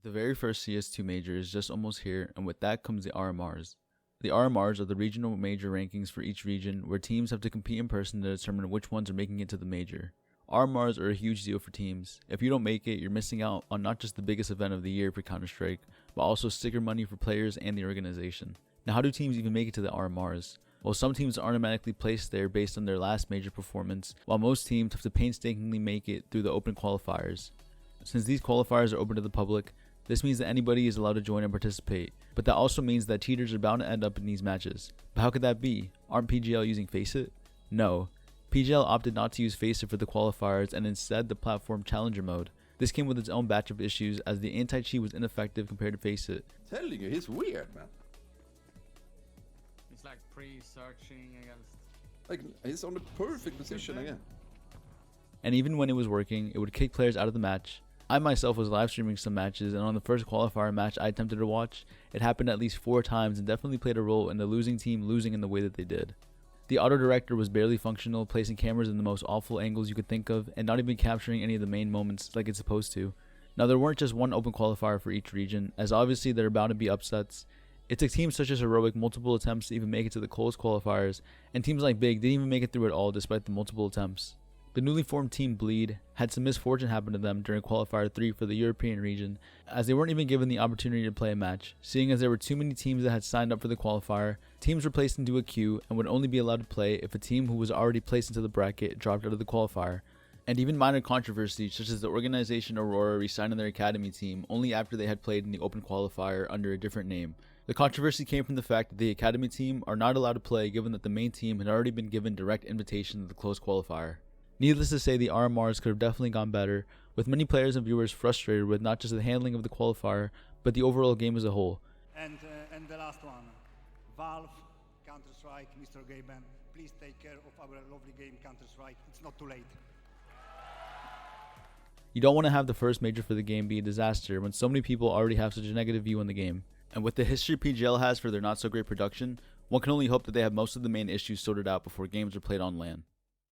The very first CS2 major is just almost here, and with that comes the RMRs. The RMRs are the regional major rankings for each region, where teams have to compete in person to determine which ones are making it to the major. RMRs are a huge deal for teams. If you don't make it, you're missing out on not just the biggest event of the year for Counter-Strike, but also sticker money for players and the organization. Now, how do teams even make it to the RMRs? Well, some teams are automatically placed there based on their last major performance, while most teams have to painstakingly make it through the open qualifiers. Since these qualifiers are open to the public, this means that anybody is allowed to join and participate, but that also means that cheaters are bound to end up in these matches. But how could that be? Aren't PGL using FACEIT? No. PGL opted not to use FACEIT for the qualifiers and instead the platform Challenger mode. This came with its own batch of issues as the anti-cheat was ineffective compared to FACEIT. Telling you, he's weird, man. He's like pre-searching against... Like, he's on the perfect position again. And even when it was working, it would kick players out of the match. I myself was live streaming some matches, and on the first qualifier match I attempted to watch, it happened at least 4 times and definitely played a role in the losing team losing in the way that they did. The auto director was barely functional, placing cameras in the most awful angles you could think of, and not even capturing any of the main moments like it's supposed to. Now, there weren't just one open qualifier for each region, as obviously there are bound to be upsets. It took teams such as Heroic multiple attempts to even make it to the close qualifiers, and teams like Big didn't even make it through at all despite the multiple attempts. The newly formed team Bleed had some misfortune happen to them during qualifier 3 for the European region, as they weren't even given the opportunity to play a match. Seeing as there were too many teams that had signed up for the qualifier, teams were placed into a queue and would only be allowed to play if a team who was already placed into the bracket dropped out of the qualifier. And even minor controversies such as the organization Aurora resigning their academy team only after they had played in the open qualifier under a different name. The controversy came from the fact that the academy team are not allowed to play given that the main team had already been given direct invitation to the close qualifier. Needless to say, the RMRs could have definitely gone better, with many players and viewers frustrated with not just the handling of the qualifier, but the overall game as a whole. And the last one, Valve, Counter-Strike, Mr. Gaben, please take care of our lovely game Counter-Strike, it's not too late. You don't want to have the first major for the game be a disaster when so many people already have such a negative view on the game. And with the history PGL has for their not so great production, one can only hope that they have most of the main issues sorted out before games are played on LAN.